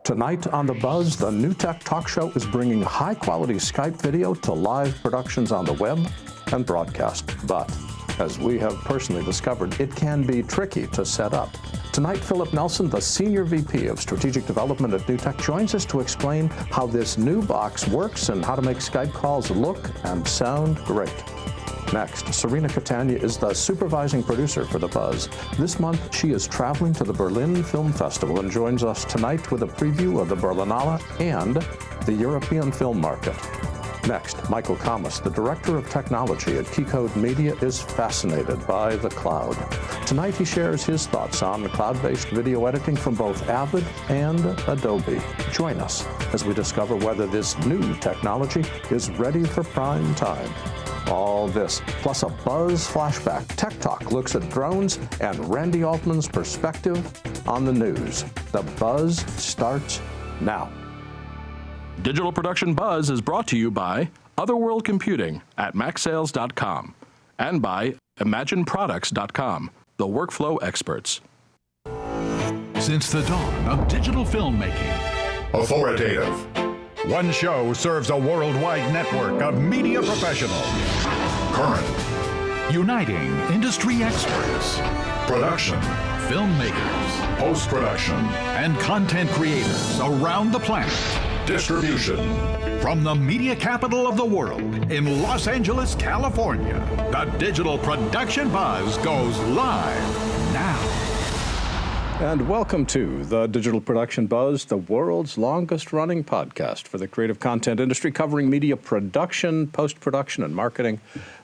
Tonight on The Buzz, the NewTek TalkShow is bringing high-quality Skype video to live productions on the web and broadcast. But, as we have personally discovered, it can be tricky to set up. Tonight, Philip Nelson, the Senior VP of Strategic Development at NewTek, joins us to explain how this new box works and how to make Skype calls look and sound great. Next, Serena Catania is the supervising producer for The Buzz. This month, she is traveling to the Berlin Film Festival and joins us tonight with a preview of the Berlinale and the European film market. Next, Michael Kamas, the Director of Technology at Keycode Media, is fascinated by the cloud. Tonight, he shares his thoughts on cloud-based video editing from both Avid and Adobe. Join us as we discover whether this new technology is ready for prime time. All this, plus a Buzz flashback. Tech Talk looks at drones and Randi Altman's perspective on the news. The Buzz starts now. Digital Production Buzz is brought to you by Otherworld Computing at MacSales.com and by ImagineProducts.com, the workflow experts. Since the dawn of digital filmmaking, authoritative. One show serves a worldwide network of media professionals. Current. Uniting industry experts, Production. filmmakers, Post-production. and content creators around the planet. Distribution. From the media capital of the world in Los Angeles, California, the Digital Production Buzz goes live now. And welcome to the Digital Production Buzz, the world's longest-running podcast for the creative content industry, covering media production, post-production, and marketing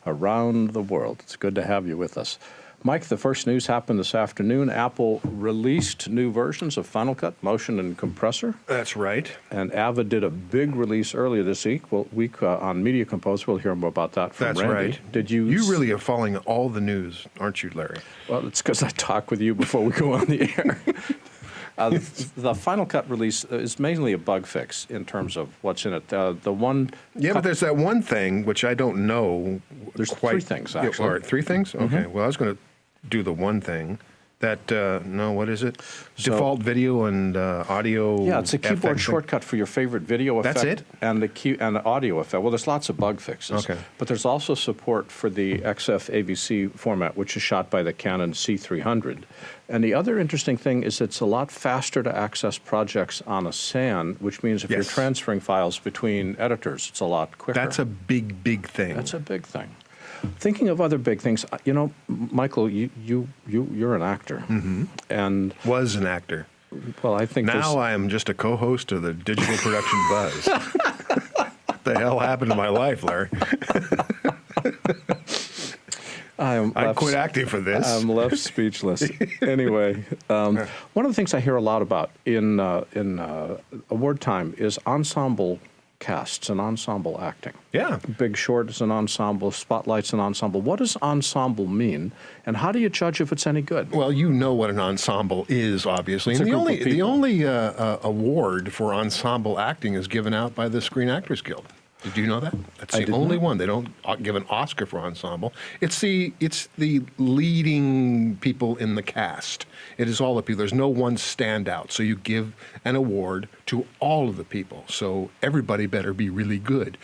around the world. It's good to have you with us. Mike, the first news happened this afternoon. Apple released new versions of Final Cut, Motion, and Compressor. That's right. And Avid did a big release earlier this week on Media Compose. We'll hear more about that from That's Randi. right. Did you? You really are following all the news, aren't you, Larry? Well, it's because I talk with you before we go on the air. The Final Cut release is mainly a bug fix in terms of what's in it. But there's that one thing which I don't know. There's quite, three things, actually. All right, three things? Okay. Well, I was going to do the one thing. What is it? Default video and audio. Yeah, it's a keyboard effect shortcut for your favorite video effect. That's it? And the audio effect. Well, there's lots of bug fixes. Okay. But there's also support for the XF AVC format, which is shot by the Canon C300. And the other interesting thing is it's a lot faster to access projects on a SAN, which means if you're transferring files between editors, it's a lot quicker. That's a big, big thing. That's a big thing. Thinking of other big things, Michael, you're an actor, and Was an actor. well, I think Now I am just a co-host of the Digital Production Buzz. What the hell happened to my life, Larry? I quit acting for this. I'm left speechless. Anyway, one of the things I hear a lot about in award time is ensemble casts and ensemble acting. Yeah. Big Short is an ensemble, Spotlight's an ensemble. What does ensemble mean, and how do you judge if it's any good? Well, you know what an ensemble is, obviously. It's And a group of the people. only award for ensemble acting is given out by the Screen Actors Guild. Did you know that? That's I the only did not. one. They don't give an Oscar for ensemble. It's the leading people in the cast. It is all the people. There's no one standout. So you give an award to all of the people. So everybody better be really good.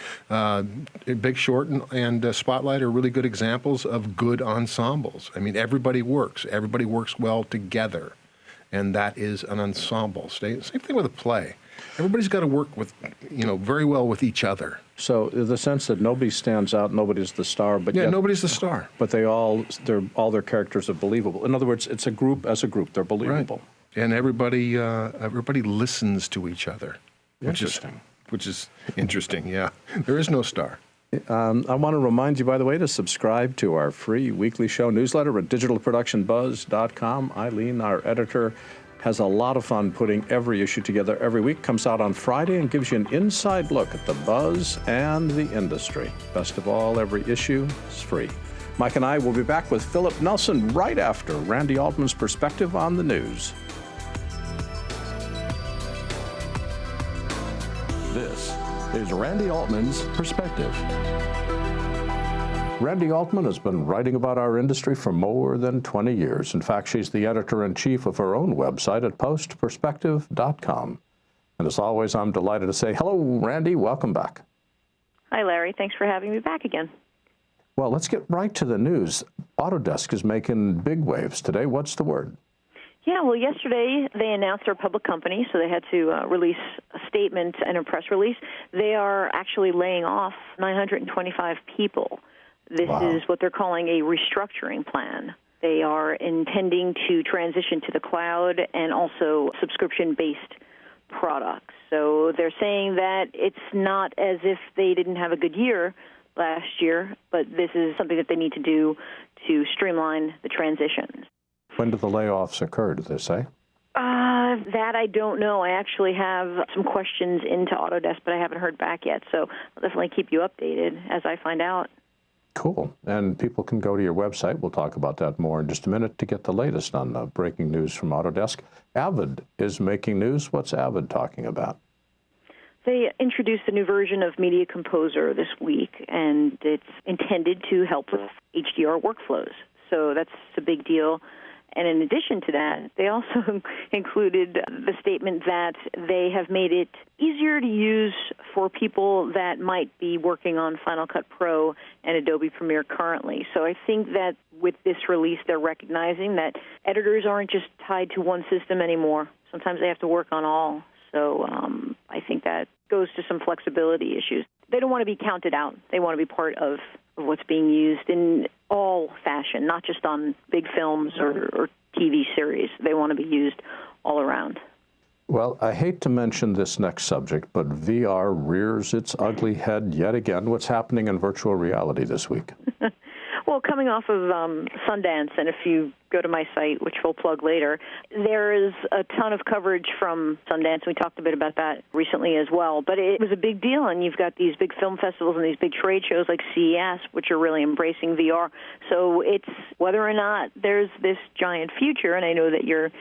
Big Short and Spotlight are really good examples of good ensembles. I mean, everybody works. Everybody works well together. And that is an ensemble. Same thing with a play. Everybody's got to work with, very well with each other. So the sense that nobody stands out, nobody's the star, but yet, Nobody's the star. but all their characters are believable. In other words, it's a group as a group, they're believable. And everybody listens to each other. Interesting. Which is interesting, yeah. There is no star. I want to remind you, by the way, to subscribe to our free weekly show newsletter at digitalproductionbuzz.com. Eileen, our editor, has a lot of fun putting every issue together every week. Comes out on Friday and gives you an inside look at the buzz and the industry. Best of all, every issue is free. Mike and I will be back with Philip Nelson right after Randi Altman's perspective on the news. This is Randi Altman's perspective. Randi Altman has been writing about our industry for more than 20 years. In fact, she's the editor-in-chief of her own website at postperspective.com. And as always, I'm delighted to say, hello, Randi, welcome back. Hi, Larry. Thanks for having me back again. Well, let's get right to the news. Autodesk is making big waves today. What's the word? Yeah, well, yesterday they announced they're a public company, so they had to release a statement and a press release. They are actually laying off 925 people. This is what they're calling a restructuring plan. They are intending to transition to the cloud and also subscription-based products. So they're saying that it's not as if they didn't have a good year last year, but this is something that they need to do to streamline the transition. When did the layoffs occur, did they say? That I don't know. I actually have some questions into Autodesk, but I haven't heard back yet. So I'll definitely keep you updated as I find out. Cool. And people can go to your website. We'll talk about that more in just a minute to get the latest on breaking news from Autodesk. Avid is making news. What's Avid talking about? They introduced a new version of Media Composer this week, and it's intended to help with HDR workflows. So that's a big deal. And in addition to that, they also included the statement that they have made it easier to use for people that might be working on Final Cut Pro and Adobe Premiere currently. So I think that with this release, they're recognizing that editors aren't just tied to one system anymore. Sometimes they have to work on all. So I think that goes to some flexibility issues. They don't want to be counted out. They want to be part of what's being used in all fashion, not just on big films or TV series. They want to be used all around. Well, I hate to mention this next subject, but VR rears its ugly head yet again. What's happening in virtual reality this week? Well, coming off of Sundance, and if you go to my site, which we'll plug later, there is a ton of coverage from Sundance. We talked a bit about that recently as well. But it was a big deal, and you've got these big film festivals and these big trade shows like CES, which are really embracing VR. So it's whether or not there's this giant future, and I know that you're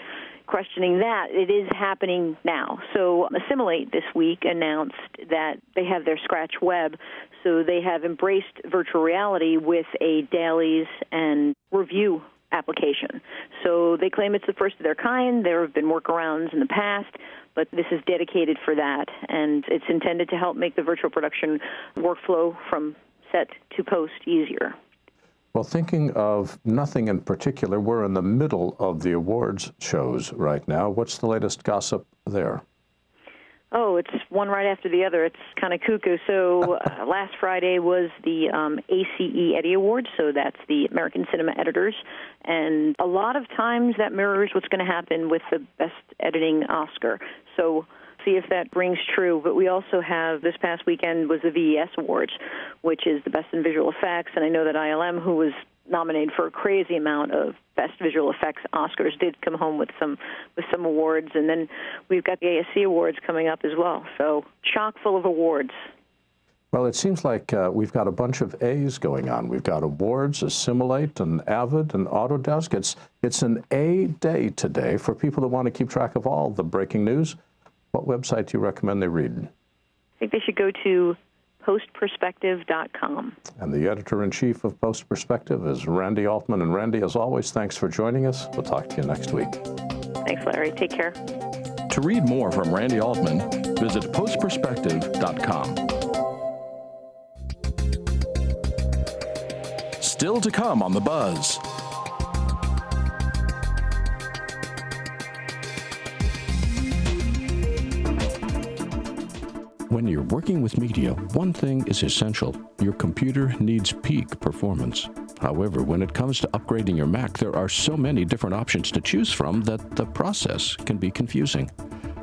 questioning that, it is happening now. So Assimilate this week announced that they have their Scratch Web, so they have embraced virtual reality with a dailies and review application. So they claim it's the first of their kind. There have been workarounds in the past, but this is dedicated for that, and it's intended to help make the virtual production workflow from set to post easier. Well, thinking of nothing in particular, we're in the middle of the awards shows right now. What's the latest gossip there? Oh, it's one right after the other. It's kind of cuckoo. So last Friday was the ACE Eddie Awards, so that's the American Cinema Editors. And a lot of times that mirrors what's going to happen with the Best Editing Oscar. So see if that rings true. But we also have, this past weekend was the Ves Awards, which is the Best in Visual Effects. And I know that ILM, who was nominated for a crazy amount of Best Visual Effects Oscars, did come home with some awards. And then we've got the ASC Awards coming up as well. So chock full of awards. Well, it seems like we've got a bunch of A's going on. We've got awards, Assimilate, and Avid, and Autodesk. It's an A day today for people that want to keep track of all the breaking news. What website do you recommend they read? I think they should go to postperspective.com. And the editor-in-chief of Post Perspective is Randi Altman. And Randi, as always, thanks for joining us. We'll talk to you next week. Thanks, Larry. Take care. To read more from Randi Altman, visit postperspective.com. Still to come on The Buzz. When you're working with media, one thing is essential. Your computer needs peak performance. However, when it comes to upgrading your Mac, there are so many different options to choose from that the process can be confusing.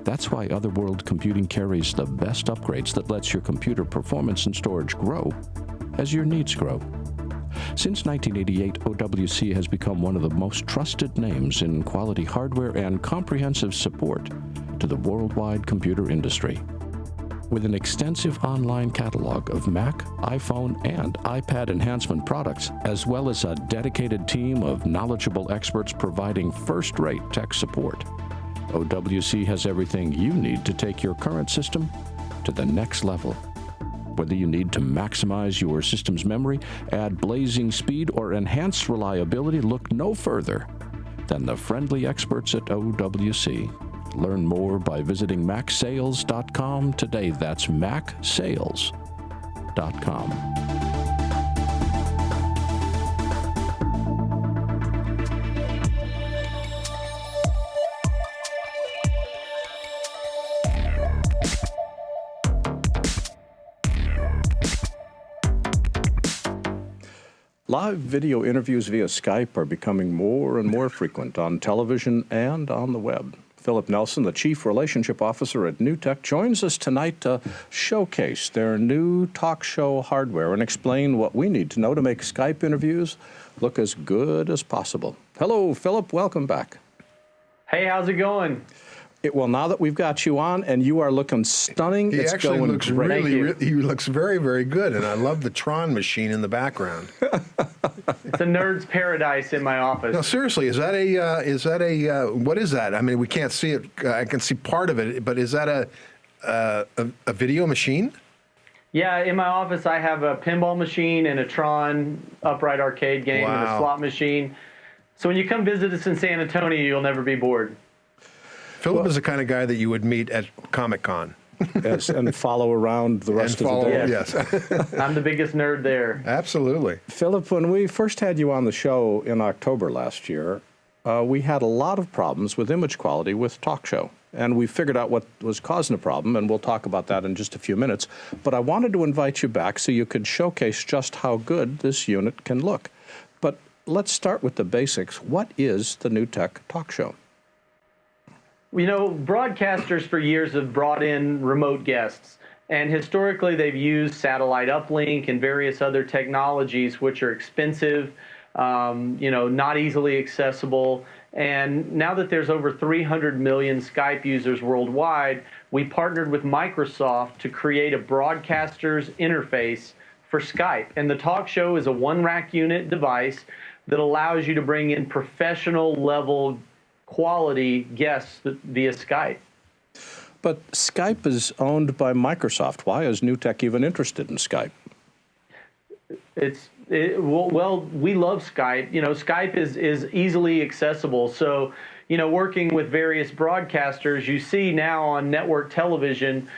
That's why Otherworld Computing carries the best upgrades that lets your computer performance and storage grow as your needs grow. Since 1988, OWC has become one of the most trusted names in quality hardware and comprehensive support to the worldwide computer industry. With an extensive online catalog of Mac, iPhone, and iPad enhancement products, as well as a dedicated team of knowledgeable experts providing first-rate tech support, OWC has everything you need to take your current system to the next level. Whether you need to maximize your system's memory, add blazing speed, or enhance reliability, look no further than the friendly experts at OWC. Learn more by visiting macsales.com today. That's macsales.com. Live video interviews via Skype are becoming more and more frequent on television and on the web. Philip Nelson, the Chief Relationship Officer at NewTek, joins us tonight to showcase their new talk show hardware and explain what we need to know to make Skype interviews look as good as possible. Hello, Philip. Welcome back. Hey, how's it going? Well, now that we've got you on and you are looking stunning, He it's actually going looks great. he looks very, very good, and I love the Tron machine in the background. It's a nerd's paradise in my office. No, seriously, is that what is that? I mean, we can't see it. I can see part of it, but is that a video machine? Yeah, in my office I have a pinball machine and a Tron upright arcade game and a Wow. slot machine. So when you come visit us in San Antonio, you'll never be bored. Philip is the kind of guy that you would meet at Comic-Con. Yes, and follow around the rest of the day. Yes. I'm the biggest nerd there. Absolutely. Philip, when we first had you on the show in October last year, we had a lot of problems with image quality with talk show. And we figured out what was causing the problem, and we'll talk about that in just a few minutes. But I wanted to invite you back so you could showcase just how good this unit can look. But let's start with the basics. What is the NewTek talk show? You know, broadcasters for years have brought in remote guests, and historically they've used satellite uplink and various other technologies which are expensive, not easily accessible. And now that there's over 300 million Skype users worldwide, we partnered with Microsoft to create a broadcaster's interface for Skype. And the talk show is a one-rack unit device that allows you to bring in professional level quality guests via Skype. But Skype is owned by Microsoft. Why is NewTek even interested in Skype? Well, we love Skype. You know, Skype is easily accessible. So, you know, working with various broadcasters, you see now on network television,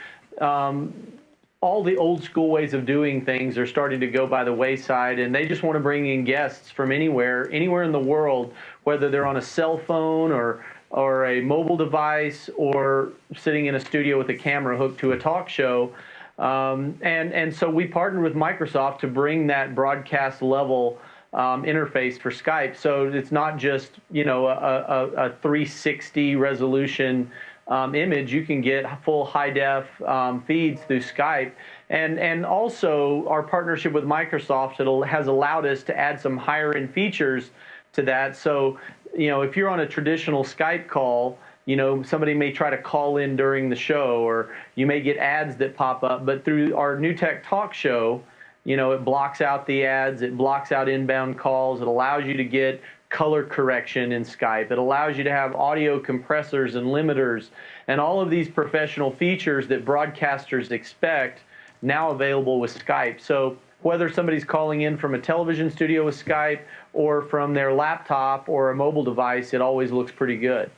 all the old school ways of doing things are starting to go by the wayside, and they just want to bring in guests from anywhere in the world, whether they're on a cell phone or a mobile device or sitting in a studio with a camera hooked to a talk show. And so we partnered with Microsoft to bring that broadcast level interface for Skype. So it's not just, you know, a 360 resolution image. You can get full high-def feeds through Skype. And also our partnership with Microsoft has allowed us to add some higher-end features to that. So, you know, if you're on a traditional Skype call, you know, somebody may try to call in during the show, or you may get ads that pop up. But through our NewTek talk show, you know, it blocks out the ads, it blocks out inbound calls, it allows you to get color correction in Skype. It allows you to have audio compressors and limiters and all of these professional features that broadcasters expect now available with Skype. So whether somebody's calling in from a television studio with Skype or from their laptop or a mobile device, it always looks pretty good.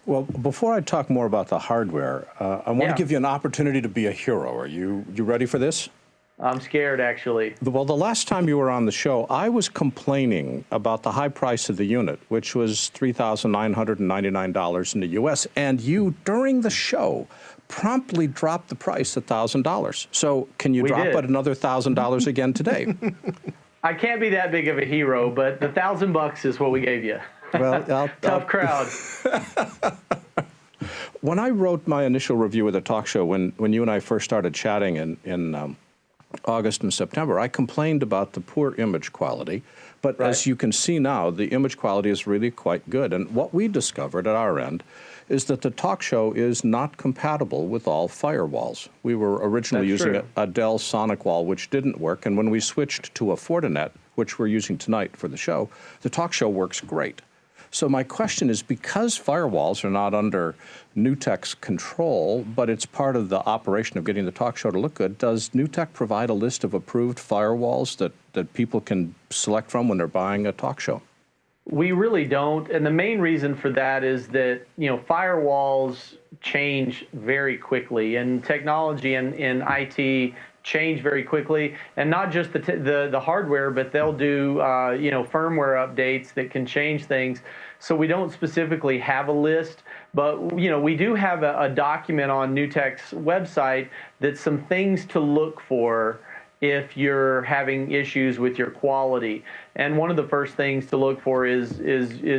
Well, before I talk more about the hardware, I want to give you an opportunity to be a hero. Are you ready for this? I'm scared, actually. Well, the last time you were on the show, I was complaining about the high price of the unit, which was $3,999 in the U.S., and you, during the show, promptly dropped the price $1,000. So can you drop it another $1,000 again today? I can't be that big of a hero, but the $1,000 is what we gave you. Well, Tough crowd. When I wrote my initial review of the talk show, when you and I first started chatting in August and September, I complained about the poor image quality. But as you can see now, the image quality is really quite good. And what we discovered at our end is that the talk show is not compatible with all firewalls. We were originally using a Dell SonicWall, which didn't work. And when we switched to a Fortinet, which we're using tonight for the show, the talk show works great. So my question is, because firewalls are not under NewTek's control, but it's part of the operation of getting the talk show to look good, does NewTek provide a list of approved firewalls that people can select from when they're buying a talk show? We really don't, and the main reason for that is that firewalls change very quickly, and technology and IT change very quickly, and not just the hardware, but they'll do firmware updates that can change things. So we don't specifically have a list, but we do have a document on NewTek's website that's some things to look for if you're having issues with your quality. And one of the first things to look for is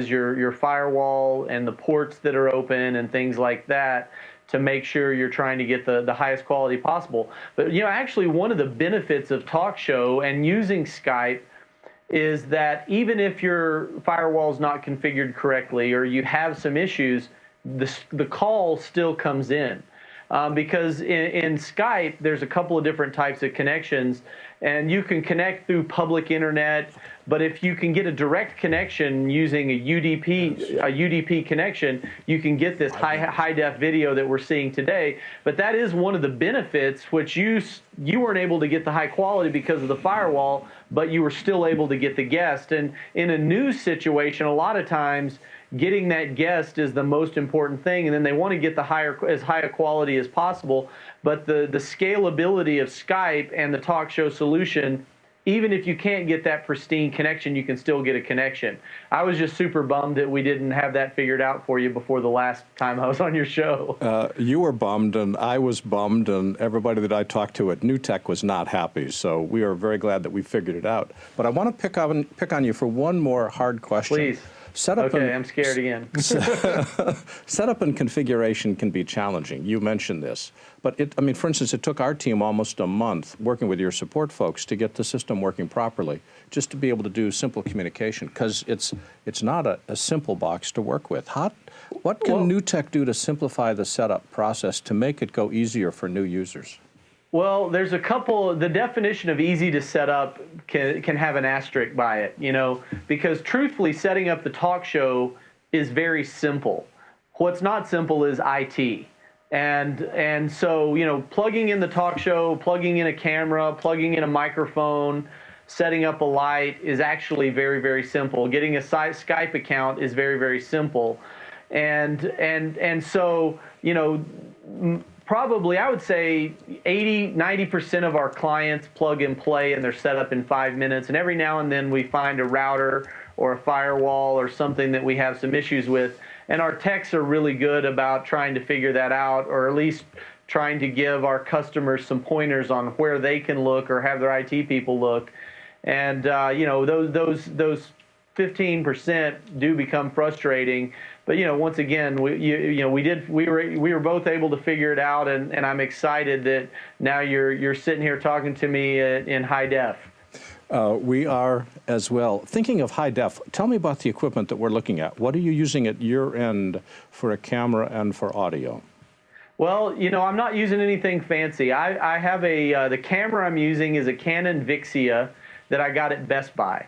your firewall and the ports that are open and things like that, to make sure you're trying to get the highest quality possible. But actually one of the benefits of TalkShow and using Skype is that even if your firewall is not configured correctly or you have some issues, the call still comes in. Because in Skype, there's a couple of different types of connections, and you can connect through public internet, but if you can get a direct connection using a UDP connection, you can get this high def video that we're seeing today. But that is one of the benefits, which you weren't able to get the high quality because of the firewall, but you were still able to get the guest. And in a news situation, a lot of times, getting that guest is the most important thing, and then they want to get as high a quality as possible. But the scalability of Skype and the TalkShow solution, even if you can't get that pristine connection, you can still get a connection. I was just super bummed that we didn't have that figured out for you before the last time I was on your show. You were bummed, and I was bummed, and everybody that I talked to at NewTek was not happy. So we are very glad that we figured it out. But I want to pick on you for one more hard question. Please. I'm scared again. Setup and configuration can be challenging. You mentioned this. But for instance, it took our team almost a month working with your support folks to get the system working properly, just to be able to do simple communication, because it's not a simple box to work with. What can NewTek do to simplify the setup process to make it go easier for new users? Well, there's a couple. The definition of easy to set up can have an asterisk by it, because truthfully, setting up the TalkShow is very simple. What's not simple is IT. And so, plugging in the TalkShow, plugging in a camera, plugging in a microphone, setting up a light is actually very, very simple. Getting a Skype account is very, very simple. And so, probably, I would say 90% of our clients plug and play and they're set up in 5 minutes. And every now and then we find a router or a firewall or something that we have some issues with. And our techs are really good about trying to figure that out, or at least trying to give our customers some pointers on where they can look or have their IT people look. And, those 15% do become frustrating. But once again, we were both able to figure it out, and I'm excited that now you're sitting here talking to me in high def. We are as well. Thinking of high def, tell me about the equipment that we're looking at. What are you using at your end for a camera and for audio? Well, I'm not using anything fancy. I have the camera I'm using is a Canon Vixia that I got at Best Buy.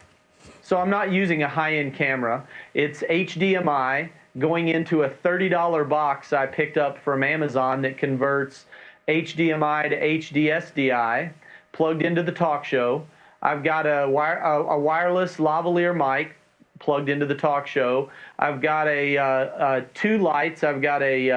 So I'm not using a high-end camera. It's HDMI going into a $30 box I picked up from Amazon that converts HDMI to HDSDI, plugged into the TalkShow. I've got a wireless lavalier mic plugged into the TalkShow. I've got two lights. I've got an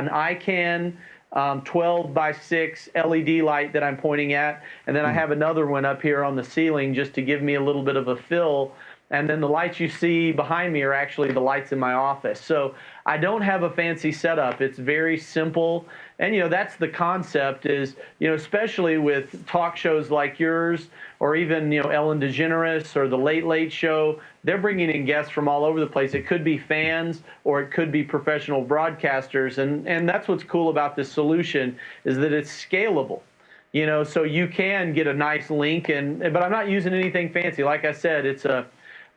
ICANN 12x6 LED light that I'm pointing at, and then I have another one up here on the ceiling just to give me a little bit of a fill. And then the lights you see behind me are actually the lights in my office. So I don't have a fancy setup. It's very simple. And, that's the concept is, especially with talk shows like yours, or even, Ellen DeGeneres or the Late Late Show, they're bringing in guests from all over the place. It could be fans or it could be professional broadcasters. And that's what's cool about this solution is that it's scalable. So you can get a nice link, but I'm not using anything fancy. Like I said, it's a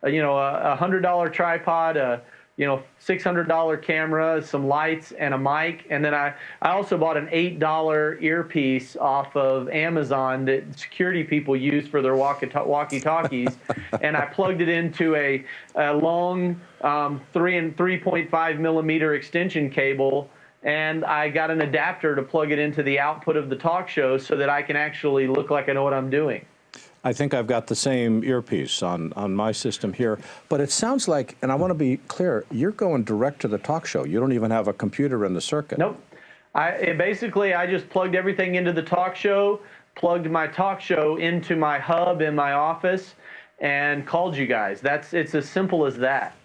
$100 tripod, a $600 camera, some lights, and a mic. And then I also bought an $8 earpiece off of Amazon that security people use for their walkie-talkies. And I plugged it into a long 3.5 millimeter extension cable. And I got an adapter to plug it into the output of the TalkShow so that I can actually look like I know what I'm doing. I think I've got the same earpiece on my system here, but it sounds like, and I want to be clear, you're going direct to the talk show. You don't even have a computer in the circuit. Nope. Basically, I just plugged everything into the talk show, plugged my talk show into my hub in my office, and called you guys. It's as simple as that.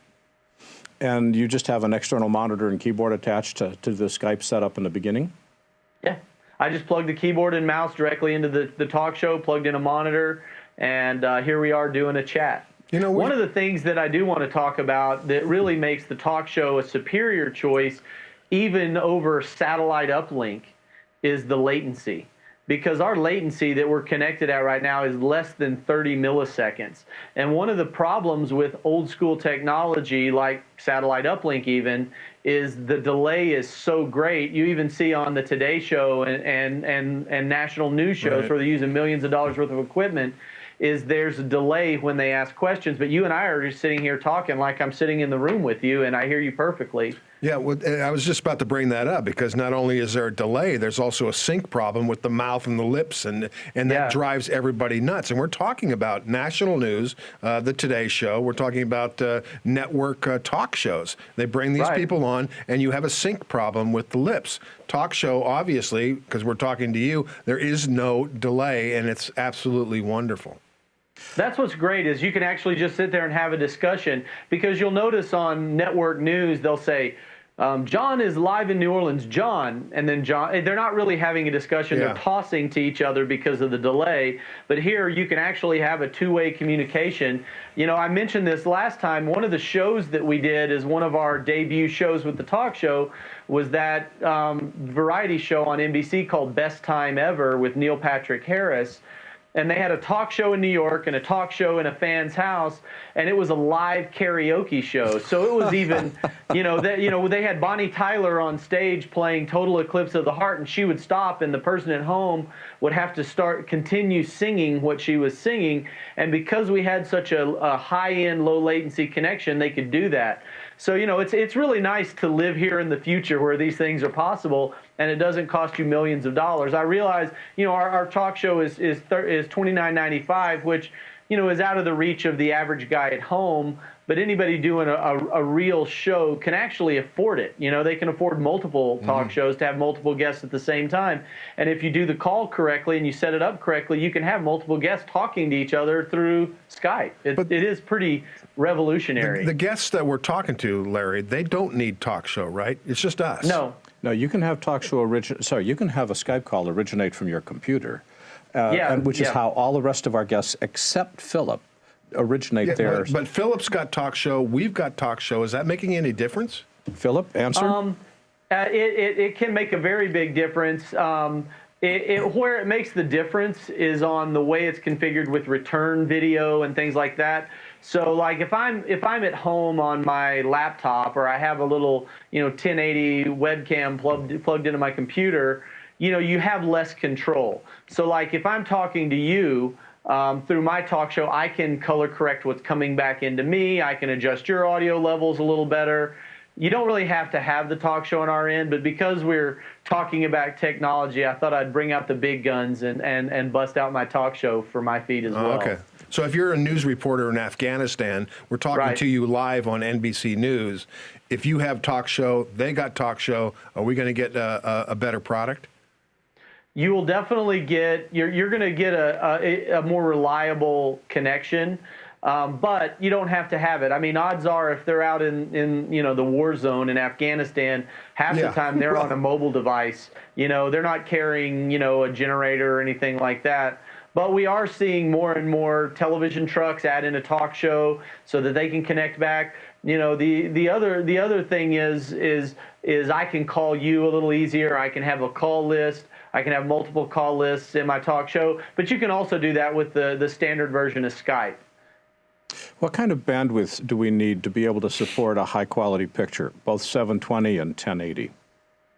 And you just have an external monitor and keyboard attached to the Skype setup in the beginning? Yeah. I just plugged the keyboard and mouse directly into the talk show, plugged in a monitor, and here we are doing a chat. You know, one of the things that I do want to talk about that really makes the talk show a superior choice, even over satellite uplink, is the latency. Because our latency that we're connected at right now is less than 30 milliseconds. And one of the problems with old school technology, like satellite uplink even, is the delay is so great. You even see on the Today Show and national news shows where they're using millions of dollars worth of equipment, is there's a delay when they ask questions. But you and I are just sitting here talking like I'm sitting in the room with you, and I hear you perfectly. Yeah, well, I was just about to bring that up, because not only is there a delay, there's also a sync problem with the mouth and the lips, and that drives everybody nuts. And we're talking about national news, the Today Show. We're talking about network talk shows. They bring these people on, and you have a sync problem with the lips. Talk show, obviously, because we're talking to you, there is no delay, and it's absolutely wonderful. That's what's great, is you can actually just sit there and have a discussion, because you'll notice on network news they'll say, John is live in New Orleans, John, and then John. They're not really having a discussion. They're tossing to each other because of the delay. But here you can actually have a two-way communication. You know, I mentioned this last time. One of the shows that we did as one of our debut shows with the talk show was that variety show on NBC called Best Time Ever with Neil Patrick Harris. And they had a talk show in New York and a talk show in a fan's house, and it was a live karaoke show. So it was even, they had Bonnie Tyler on stage playing Total Eclipse of the Heart, and she would stop, and the person at home would have to continue singing what she was singing. And because we had such a high-end, low-latency connection, they could do that. So, it's really nice to live here in the future where these things are possible, and it doesn't cost you millions of dollars. I realize, our talk show is $29.95, which, is out of the reach of the average guy at home. But anybody doing a real show can actually afford it. They can afford multiple talk shows to have multiple guests at the same time. And if you do the call correctly and you set it up correctly, you can have multiple guests talking to each other through Skype. It is pretty revolutionary. The guests that we're talking to, Larry, they don't need talk show, right? It's just us. No, you can have you can have a Skype call originate from your computer, which is how all the rest of our guests, except Philip, originate theirs. But Philip's got talk show. We've got talk show. Is that making any difference? Philip, answer. It can make a very big difference. Where it makes the difference is on the way it's configured with return video and things like that. So, like if I'm at home on my laptop, or I have a little 1080 webcam plugged into my computer, you have less control. So, like if I'm talking to you. Through my talk show, I can color correct what's coming back into me. I can adjust your audio levels a little better. You don't really have to have the talk show on our end, but because we're talking about technology, I thought I'd bring out the big guns and bust out my talk show for my feed as well. Okay. So if you're a news reporter in Afghanistan, we're talking to you live on NBC News. If you have talk show, they got talk show, are we going to get a better product? You will definitely get, you're going to get a more reliable connection, but you don't have to have it. I mean, odds are if they're out in the war zone in Afghanistan, half the time they're on a mobile device. They're not carrying, a generator or anything like that. But we are seeing more and more television trucks add in a talk show so that they can connect back. The other thing is I can call you a little easier. I can have a call list. I can have multiple call lists in my talk show, but you can also do that with the standard version of Skype. What kind of bandwidth do we need to be able to support a high-quality picture, both 720 and 1080?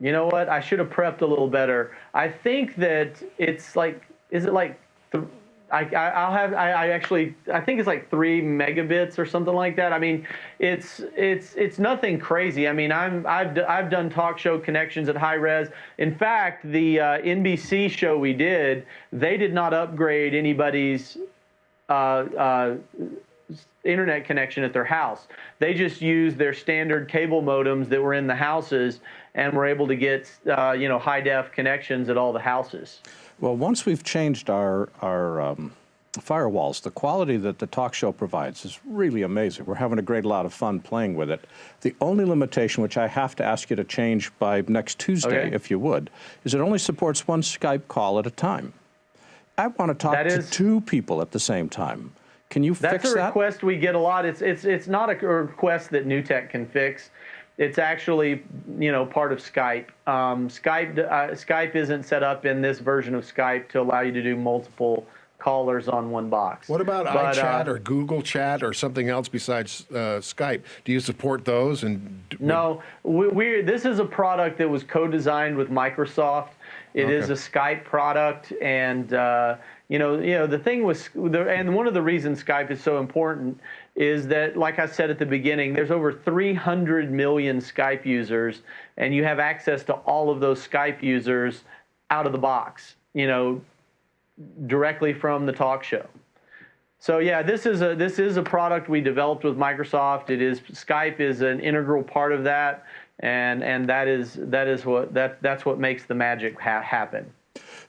You know what? I should have prepped a little better. I think that it's like, is it like, I think it's like 3 megabits or something like that. I mean, it's nothing crazy. I mean, I've done talk show connections at high res. In fact, the NBC show we did, they did not upgrade anybody's internet connection at their house. They just used their standard cable modems that were in the houses and were able to get high def connections at all the houses. Well, once we've changed our firewalls, the quality that the talk show provides is really amazing. We're having a great lot of fun playing with it. The only limitation, which I have to ask you to change by next Tuesday, if you would, is it only supports one Skype call at a time. I want to talk to two people at the same time. Can you fix that? That's a request we get a lot. It's not a request that NewTek can fix. It's actually, part of Skype. Skype isn't set up in this version of Skype to allow you to do multiple callers on one box. What about iChat or Google Chat or something else besides Skype? Do you support those? No, this is a product that was co-designed with Microsoft. It is a Skype product, and the thing was, and one of the reasons Skype is so important is that, like I said at the beginning, there's over 300 million Skype users, and you have access to all of those Skype users out of the box, directly from the talk show. So yeah, this is a product we developed with Microsoft. Skype is an integral part of that, and that's what makes the magic happen.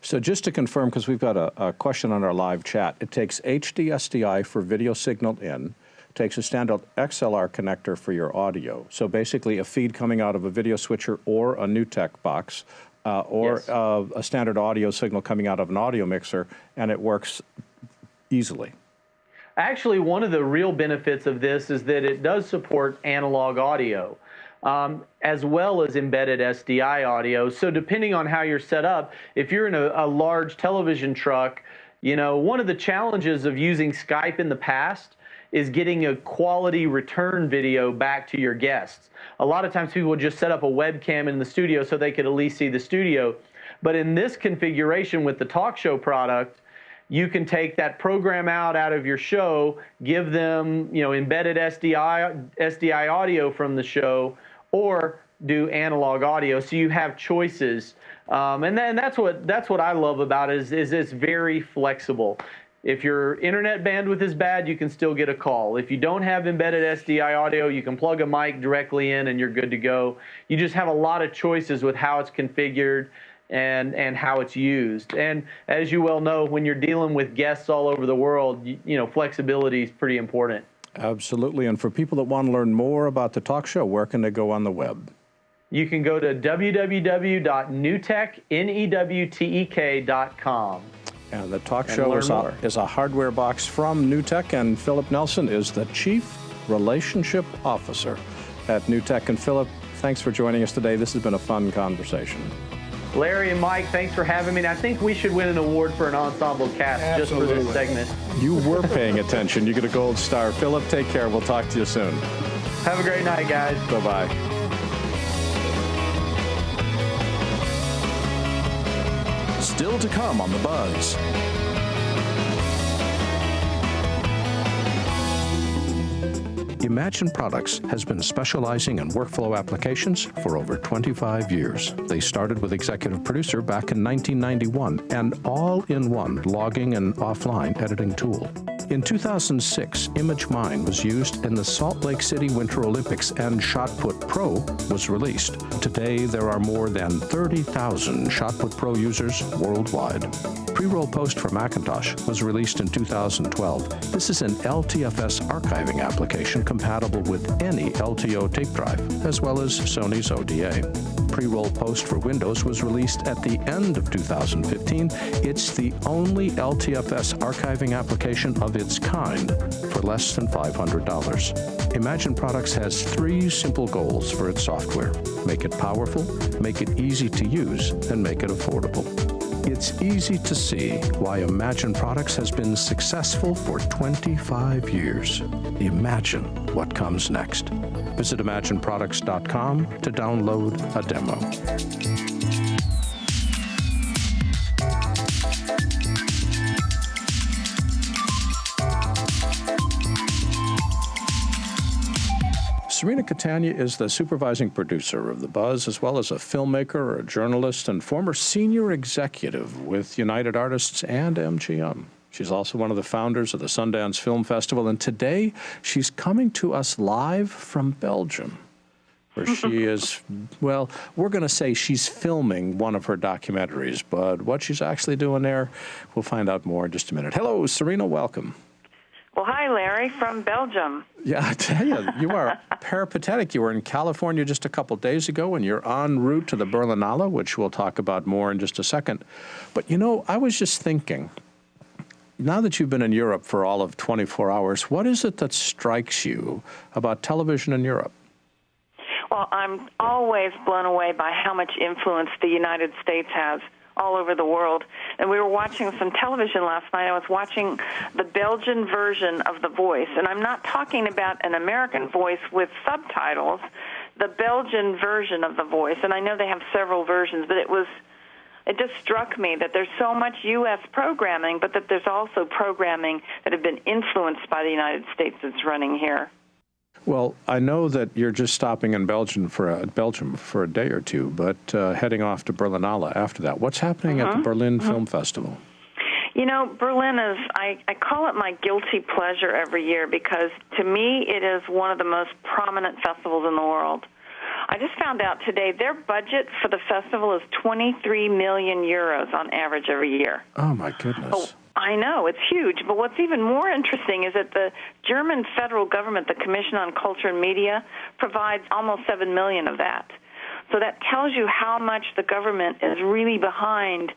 So just to confirm, because we've got a question on our live chat, it takes HD SDI for video signal in, takes a standard XLR connector for your audio. So basically a feed coming out of a video switcher or a NewTek box, a standard audio signal coming out of an audio mixer, and it works easily. Actually, one of the real benefits of this is that it does support analog audio, as well as embedded SDI audio. So depending on how you're set up, if you're in a large television truck, one of the challenges of using Skype in the past is getting a quality return video back to your guests. A lot of times people would just set up a webcam in the studio so they could at least see the studio. But in this configuration with the talk show product, you can take that program out of your show, give them embedded SDI audio from the show, or do analog audio. So you have choices, and then that's what I love about it is it's very flexible. If your internet bandwidth is bad, you can still get a call. If you don't have embedded SDI audio, you can plug a mic directly in and you're good to go. You just have a lot of choices with how it's configured and how it's used. And as you well know, when you're dealing with guests all over the world, flexibility is pretty important. Absolutely. And for people that want to learn more about the talk show, where can they go on the web? You can go to www.newtek.com. And the talk show is a hardware box from NewTek, and Philip Nelson is the Chief Relationship Officer at NewTek. And Philip, thanks for joining us today. This has been a fun conversation. Larry and Mike, thanks for having me. And I think we should win an award for an ensemble cast just for this segment. You were paying attention. You get a gold star. Philip, take care. We'll talk to you soon. Have a great night, guys. Bye-bye. Still to come on The Buzz. Imagine Products has been specializing in workflow applications for over 25 years. They started with Executive Producer back in 1991, an all-in-one logging and offline editing tool. In 2006, ImageMine was used in the Salt Lake City Winter Olympics, and ShotPut Pro was released. Today, there are more than 30,000 ShotPut Pro users worldwide. Pre-roll Post for Macintosh was released in 2012. This is an LTFS archiving application compatible with any LTO tape drive, as well as Sony's ODA. Pre-roll Post for Windows was released at the end of 2015. It's the only LTFS archiving application of its kind for less than $500. Imagine Products has 3 simple goals for its software: make it powerful, make it easy to use, and make it affordable. It's easy to see why Imagine Products has been successful for 25 years. Imagine what comes next. Visit imagineproducts.com to download a demo. Serena Catania is the supervising producer of The Buzz, as well as a filmmaker, a journalist, and former senior executive with United Artists and MGM. She's also one of the founders of the Sundance Film Festival, and today she's coming to us live from Belgium, where she is, well, we're going to say she's filming one of her documentaries, but what she's actually doing there, we'll find out more in just a minute. Hello, Serena, welcome. Well, hi, Larry, from Belgium. Yeah, I tell you, you are peripatetic. You were in California just a couple days ago, and you're en route to the Berlinale, which we'll talk about more in just a second. But, you know, I was just thinking, now that you've been in Europe for all of 24 hours, what is it that strikes you about television in Europe? Well, I'm always blown away by how much influence the United States has all over the world. And we were watching some television last night. I was watching the Belgian version of The Voice. And I'm not talking about an American voice with subtitles, the Belgian version of The Voice. And I know they have several versions, but it just struck me that there's so much U.S. programming, but that there's also programming that have been influenced by the United States that's running here. Well, I know that you're just stopping in Belgium for a day or two, but heading off to Berlinale after that. What's happening at the Berlin Film Festival? You know, Berlin is, I call it my guilty pleasure every year because to me it is one of the most prominent festivals in the world. I just found out today their budget for the festival is 23 million euros on average every year. Oh, my goodness. Oh, I know, it's huge. But what's even more interesting is that the German federal government, the Commission on Culture and Media, provides almost 7 million of that. So that tells you how much the government is really behind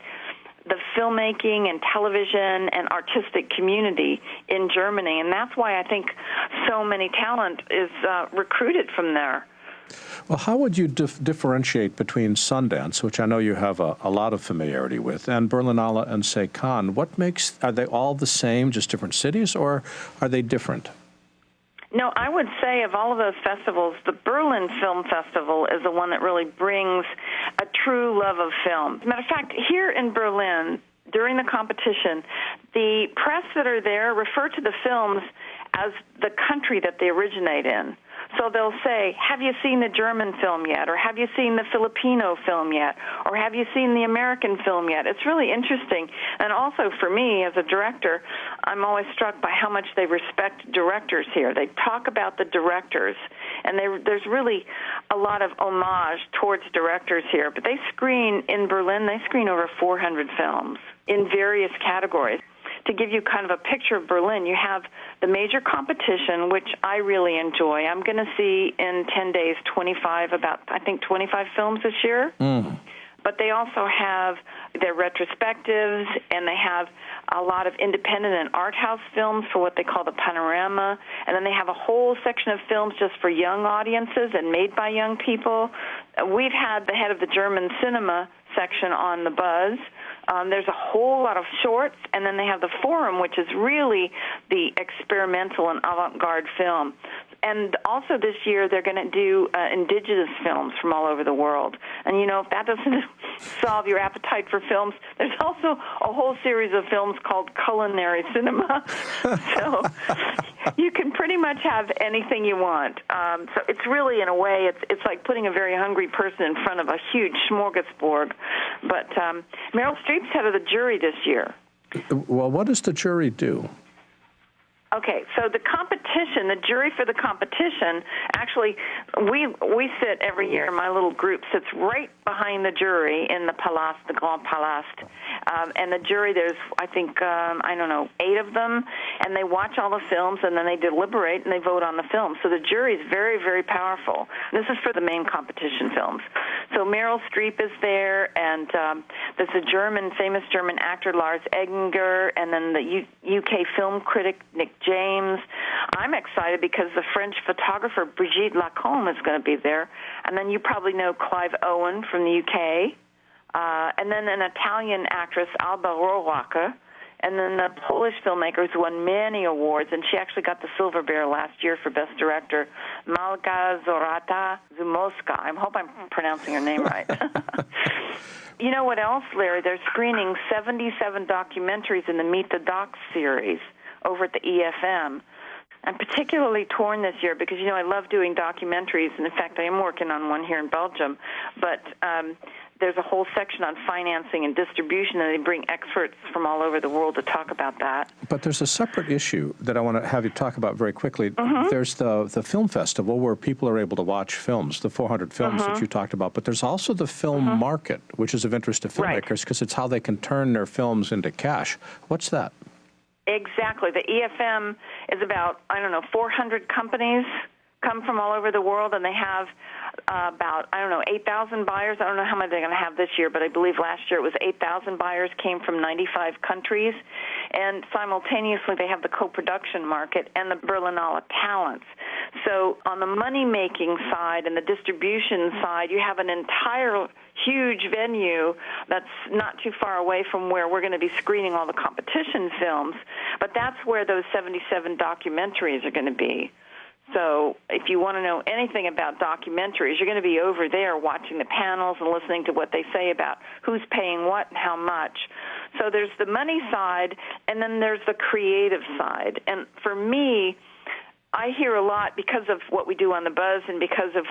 the filmmaking and television and artistic community in Germany. And that's why I think so many talent is recruited from there. Well, how would you differentiate between Sundance, which I know you have a lot of familiarity with, and Berlinale and, say, Cannes? Are they all the same, just different cities, or are they different? No, I would say of all of those festivals, the Berlin Film Festival is the one that really brings a true love of film. As a matter of fact, here in Berlin, during the competition, the press that are there refer to the films as the country that they originate in. So they'll say, have you seen the German film yet? Or have you seen the Filipino film yet? Or have you seen the American film yet? It's really interesting. And also for me, as a director, I'm always struck by how much they respect directors here. They talk about the directors, and there's really a lot of homage towards directors here. But they screen, in Berlin, they screen over 400 films in various categories. To give you kind of a picture of Berlin, you have the major competition, which I really enjoy. I'm going to see in 10 days 25 films this year. But they also have their retrospectives, and they have a lot of independent and art house films for what they call the panorama. And then they have a whole section of films just for young audiences and made by young people. We've had the head of the German cinema section on the BuZZ. There's a whole lot of shorts, and then they have the forum, which is really the experimental and avant-garde film. And also this year they're going to do indigenous films from all over the world. And, you know, if that doesn't solve your appetite for films, there's also a whole series of films called culinary cinema. So you can pretty much have anything you want. So it's really, in a way, it's like putting a very hungry person in front of a huge smorgasbord. But Meryl Streep's head of the jury this year. Well, what does the jury do? Okay, so the competition, the jury for the competition, actually, we sit every year, my little group sits right behind the jury in the Palast, the Grand Palast. And the jury, there's, I think, 8 of them, and they watch all the films, and then they deliberate, and they vote on the film. So the jury is very, very powerful. This is for the main competition films. So Meryl Streep is there, and there's a famous German actor, Lars Eggenger, and then the UK film critic, Nick James. I'm excited because the French photographer Brigitte Lacombe is going to be there. And then you probably know Clive Owen from the UK. And then an Italian actress, Alba Rohrwacher. And then the Polish filmmaker who won many awards, and she actually got the Silver Bear last year for Best Director, Malga Zorata Zumowska. I hope I'm pronouncing her name right. You know what else, Larry? They're screening 77 documentaries in the Meet the Docs series over at the EFM. I'm particularly torn this year because, you know, I love doing documentaries, and in fact, I am working on one here in Belgium. But there's a whole section on financing and distribution, and they bring experts from all over the world to talk about that. But there's a separate issue that I want to have you talk about very quickly. There's the film festival where people are able to watch films, the 400 films that you talked about, but there's also the film market, which is of interest to filmmakers because it's how they can turn their films into cash. What's that? Exactly. The EFM is about, 400 companies come from all over the world, and they have about, 8,000 buyers. I don't know how many they're going to have this year, but I believe last year it was 8,000 buyers came from 95 countries. And simultaneously, they have the co-production market and the Berlinale talents. So on the money-making side and the distribution side, you have an entire huge venue that's not too far away from where we're going to be screening all the competition films. But that's where those 77 documentaries are going to be. So if you want to know anything about documentaries, you're going to be over there watching the panels and listening to what they say about who's paying what and how much. So there's the money side, and then there's the creative side. And for me, I hear a lot because of what we do on the BuZZ and because of,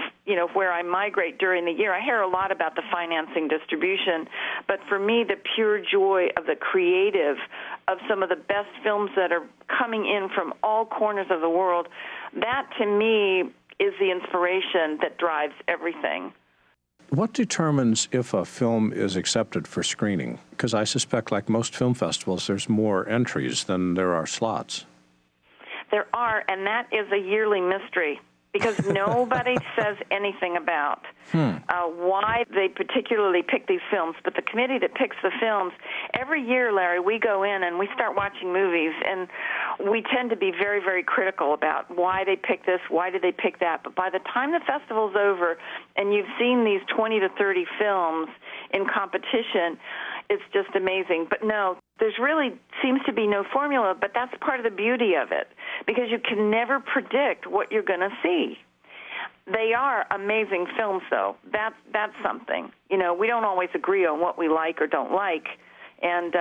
where I migrate during the year. I hear a lot about the financing distribution, but for me, the pure joy of the creative of some of the best films that are coming in from all corners of the world, that to me is the inspiration that drives everything. What determines if a film is accepted for screening? Because I suspect, like most film festivals, there's more entries than there are slots. There are, and that is a yearly mystery because nobody says anything about why they particularly pick these films. But the committee that picks the films, every year, Larry, we go in and we start watching movies, and we tend to be very, very critical about why they pick this, why did they pick that. But by the time the festival's over and you've seen these 20 to 30 films in competition, it's just amazing. But no, there's really seems to be no formula, but that's part of the beauty of it, because you can never predict what you're going to see. They are amazing films, though. That's something. We don't always agree on what we like or don't like, and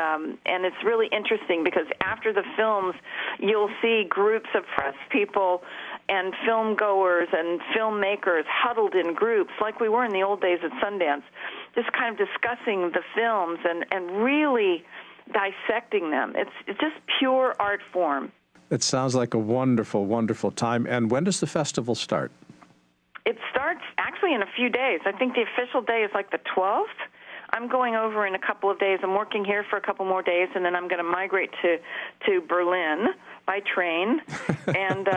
it's really interesting because after the films, you'll see groups of press people and film goers and filmmakers huddled in groups like we were in the old days at Sundance, just kind of discussing the films and really dissecting them. It's just pure art form. It sounds like a wonderful, wonderful time. And when does the festival start? It starts actually in a few days. I think the official day is like the 12th. I'm going over in a couple of days. I'm working here for a couple more days, and then I'm going to migrate to Berlin by train. And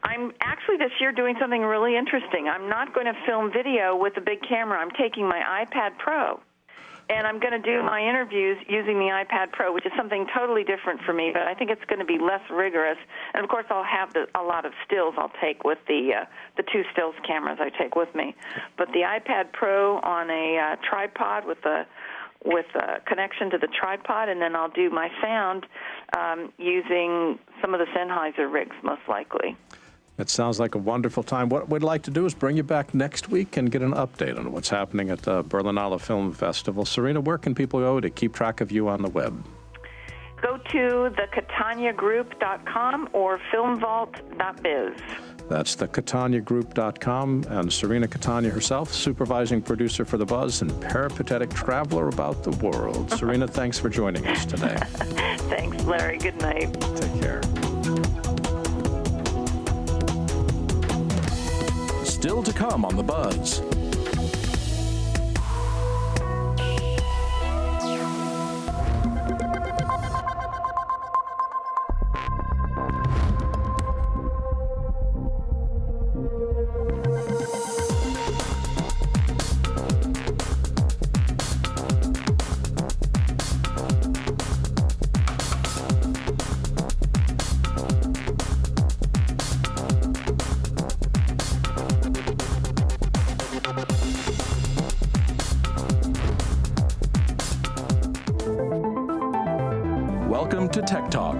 I'm actually this year doing something really interesting. I'm not going to film video with a big camera. I'm taking my iPad Pro, and I'm going to do my interviews using the iPad Pro, which is something totally different for me, but I think it's going to be less rigorous. And, of course, I'll have a lot of stills I'll take with the two stills cameras I take with me. But the iPad Pro on a tripod with a connection to the tripod, and then I'll do my sound using some of the Sennheiser rigs, most likely. It sounds like a wonderful time. What we'd like to do is bring you back next week and get an update on what's happening at the Berlinale Film Festival. Serena, where can people go to keep track of you on the web? Go to thecataniagroup.com or filmvault.biz. That's thecataniagroup.com, and Serena Catania herself, supervising producer for the BuZZ and peripatetic traveler about the world. Serena, thanks for joining us today. Thanks, Larry. Good night. Take care. Still to come on the BuZZ. Welcome to Tech Talk.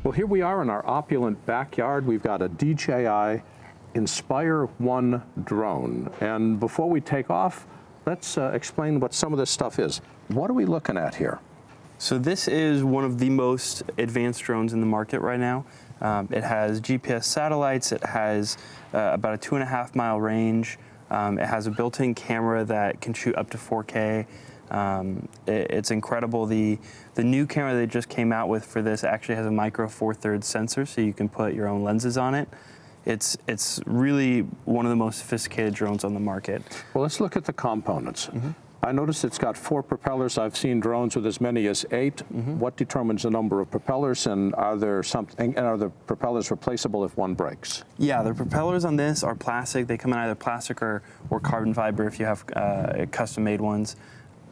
Well, here we are in our opulent backyard. We've got a DJI Inspire 1 drone. And before we take off, let's explain what some of this stuff is. What are we looking at here? So this is one of the most advanced drones in the market right now. It has GPS satellites. It has about a 2.5 mile range. It has a built-in camera that can shoot up to 4K. It's incredible. The new camera they just came out with for this actually has a micro 4/3 sensor, so you can put your own lenses on it. It's really one of the most sophisticated drones on the market. Well, let's look at the components. I noticed it's got 4 propellers. I've seen drones with as many as 8. What determines the number of propellers, and are the propellers replaceable if one breaks? Yeah, the propellers on this are plastic. They come in either plastic or carbon fiber if you have custom-made ones.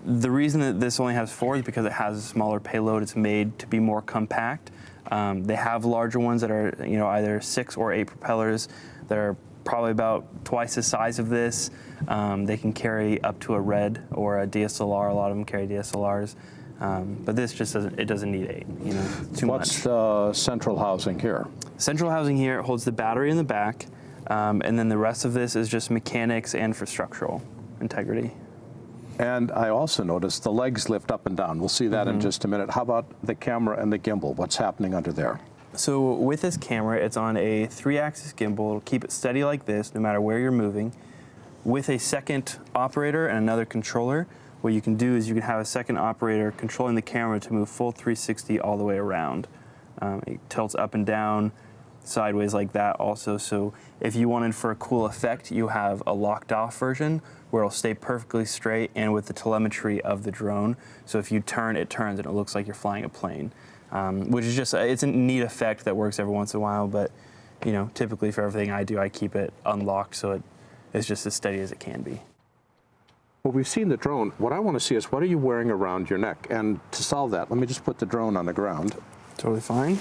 The reason that this only has 4 is because it has a smaller payload. It's made to be more compact. They have larger ones that are, either 6 or 8 propellers. They're probably about twice the size of this. They can carry up to a RED or a DSLR. A lot of them carry DSLRs. But this just doesn't need 8, too much. What's the central housing here? Central housing here holds the battery in the back, and then the rest of this is just mechanics and for structural integrity. And I also noticed the legs lift up and down. We'll see that in just a minute. How about the camera and the gimbal? What's happening under there? So with this camera, it's on a 3-axis gimbal. It'll keep it steady like this, no matter where you're moving. With a second operator and another controller, what you can do is you can have a second operator controlling the camera to move full 360 all the way around. It tilts up and down, sideways like that also. So if you wanted for a cool effect, you have a locked off version where it'll stay perfectly straight and with the telemetry of the drone. So if you turn, it turns and it looks like you're flying a plane, which is just, it's a neat effect that works every once in a while. But typically for everything I do, I keep it unlocked so it's just as steady as it can be. Well, we've seen the drone. What I want to see is what are you wearing around your neck? And to solve that, let me just put the drone on the ground. Totally fine.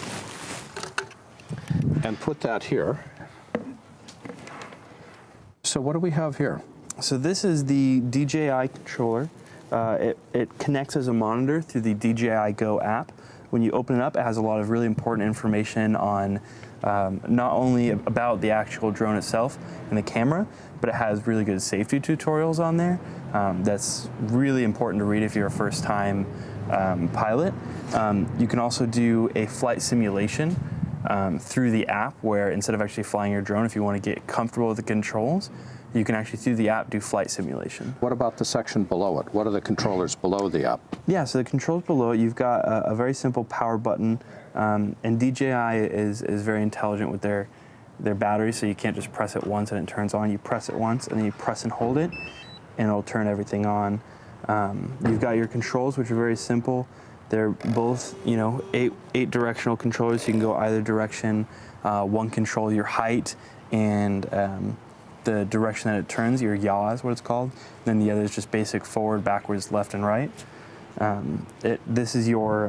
And put that here. So what do we have here? So this is the DJI controller. It connects as a monitor through the DJI Go app. When you open it up, it has a lot of really important information on not only about the actual drone itself and the camera, but it has really good safety tutorials on there. That's really important to read if you're a first-time pilot. You can also do a flight simulation through the app, where instead of actually flying your drone, if you want to get comfortable with the controls, you can actually through the app do flight simulation. What about the section below it? What are the controllers below the app? Yeah, so the controls below it, you've got a very simple power button, and DJI is very intelligent with their battery, so you can't just press it once and it turns on. You press it once and then you press and hold it, and it'll turn everything on. You've got your controls, which are very simple. They're both, 8 directional controllers. You can go either direction. One control your height and the direction that it turns, your yaw is what it's called. Then the other is just basic forward, backwards, left, and right. This is your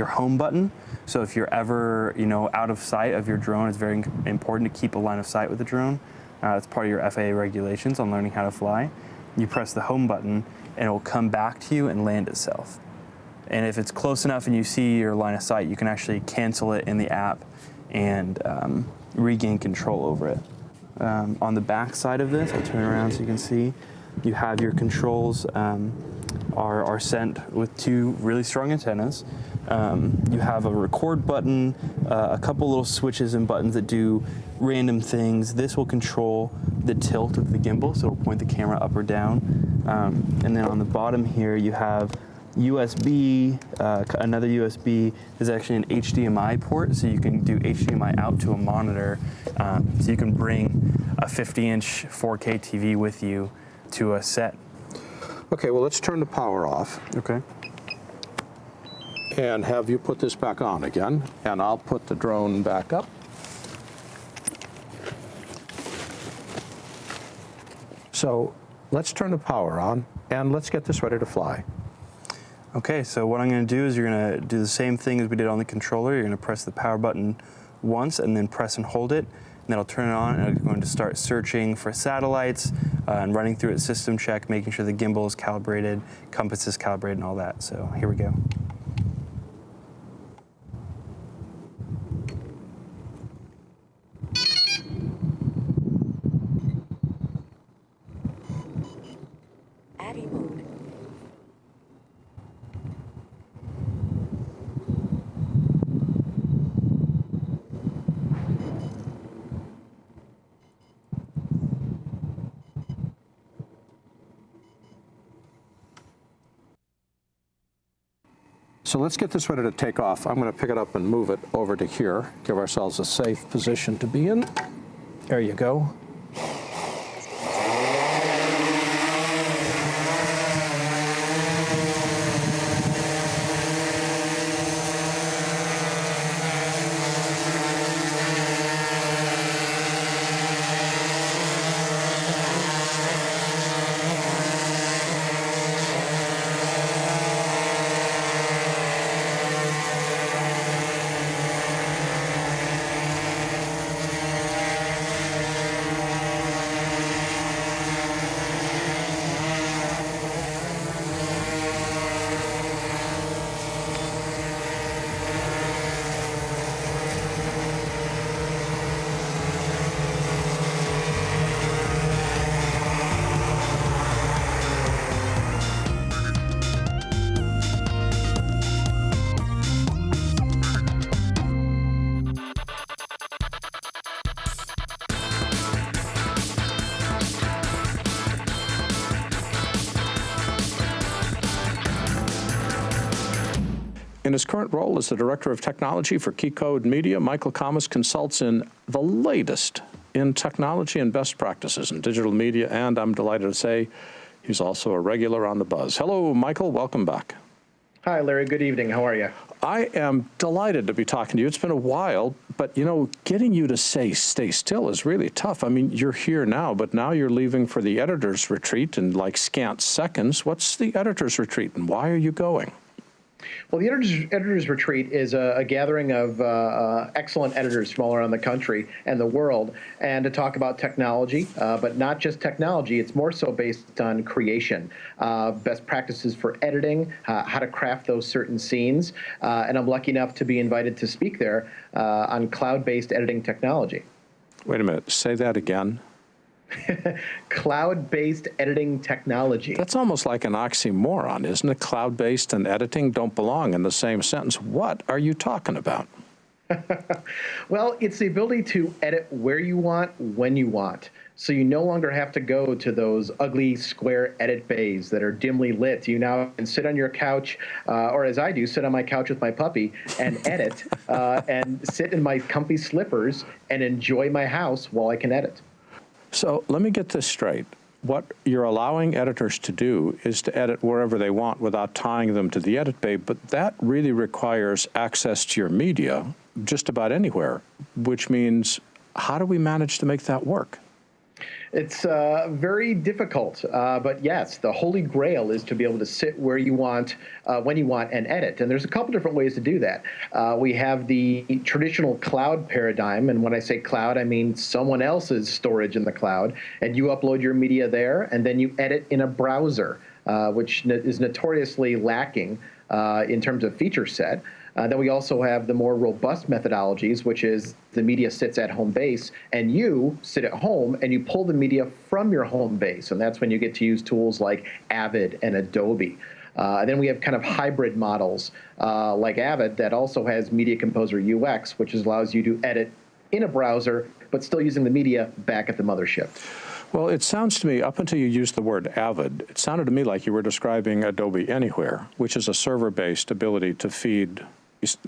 home button. So if you're ever, out of sight of your drone, it's very important to keep a line of sight with the drone. It's part of your FAA regulations on learning how to fly. You press the home button, and it will come back to you and land itself. And if it's close enough and you see your line of sight, you can actually cancel it in the app and regain control over it. On the back side of this, I'll turn around so you can see, you have your controls are sent with 2 really strong antennas. You have a record button, a couple little switches and buttons that do random things. This will control the tilt of the gimbal, so it'll point the camera up or down. And then on the bottom here, you have USB, another USB. Is actually an HDMI port, so you can do HDMI out to a monitor. So you can bring a 50-inch 4K TV with you to a set. Okay, well, let's turn the power off. Okay. And have you put this back on again, and I'll put the drone back up. So let's turn the power on, and let's get this ready to fly. Okay, so what I'm going to do is you're going to do the same thing as we did on the controller. You're going to press the power button once and then press and hold it, and then I'll turn it on, and I'm going to start searching for satellites and running through its system check, making sure the gimbal is calibrated, compass is calibrated, and all that. So here we go. So let's get this ready to take off. I'm going to pick it up and move it over to here. Give ourselves a safe position to be in. There you go. In his current role as the Director of Technology for Keycode Media, Michael Kamas consults in the latest in technology and best practices in digital media, and I'm delighted to say he's also a regular on the BuZZ. Hello, Michael. Welcome back. Hi, Larry. Good evening. How are you? I am delighted to be talking to you. It's been a while, but, you know, getting you to say stay still is really tough. I mean, you're here now, but now you're leaving for the editor's retreat in like scant seconds. What's the editor's retreat, and why are you going? Well, the Editor's Retreat is a gathering of excellent editors from all around the country and the world, and to talk about technology, but not just technology. It's more so based on creation, best practices for editing, how to craft those certain scenes, and I'm lucky enough to be invited to speak there on cloud-based editing technology. Wait a minute. Say that again. Cloud-based editing technology. That's almost like an oxymoron, isn't it? Cloud-based and editing don't belong in the same sentence. What are you talking about? Well, it's the ability to edit where you want, when you want. So you no longer have to go to those ugly square edit bays that are dimly lit. You now can sit on your couch, or as I do, sit on my couch with my puppy and edit, and sit in my comfy slippers and enjoy my house while I can edit. So let me get this straight. What you're allowing editors to do is to edit wherever they want without tying them to the edit bay, but that really requires access to your media just about anywhere, which means how do we manage to make that work? It's very difficult, but yes, the holy grail is to be able to sit where you want, when you want, and edit. And there's a couple different ways to do that. We have the traditional cloud paradigm, and when I say cloud, I mean someone else's storage in the cloud, and you upload your media there, and then you edit in a browser, which is notoriously lacking in terms of feature set. Then we also have the more robust methodologies, which is the media sits at home base, and you sit at home and you pull the media from your home base. And that's when you get to use tools like Avid and Adobe. Then we have kind of hybrid models like Avid that also has Media Composer UX, which allows you to edit in a browser, but still using the media back at the mothership. Well, it sounds to me, up until you used the word Avid, it sounded to me like you were describing Adobe Anywhere, which is a server-based ability to feed,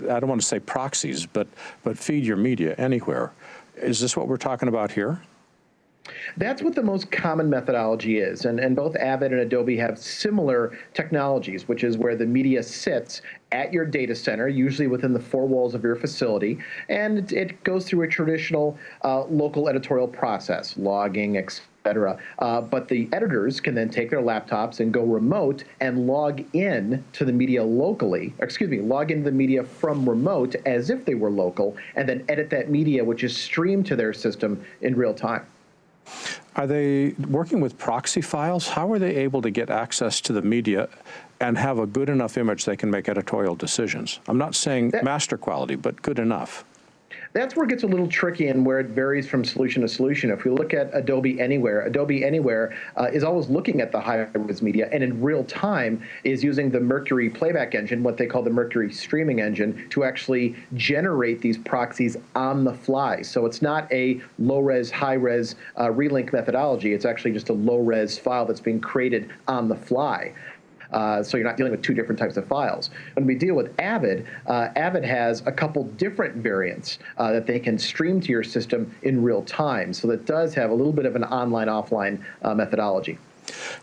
I don't want to say proxies, but feed your media anywhere. Is this what we're talking about here? That's what the most common methodology is, and both Avid and Adobe have similar technologies, which is where the media sits at your data center, usually within the four walls of your facility, and it goes through a traditional local editorial process, logging, etc. But the editors can then take their laptops and go remote and log in to the media locally, log into the media from remote as if they were local, and then edit that media, which is streamed to their system in real time. Are they working with proxy files? How are they able to get access to the media and have a good enough image they can make editorial decisions? I'm not saying master quality, but good enough. That's where it gets a little tricky and where it varies from solution to solution. If we look at Adobe Anywhere is always looking at the high-res media and in real time is using the Mercury playback engine, what they call the Mercury streaming engine, to actually generate these proxies on the fly. So it's not a low-res, high-res relink methodology. It's actually just a low-res file that's being created on the fly. So you're not dealing with two different types of files. When we deal with Avid, Avid has a couple different variants that they can stream to your system in real time. So that does have a little bit of an online-offline methodology.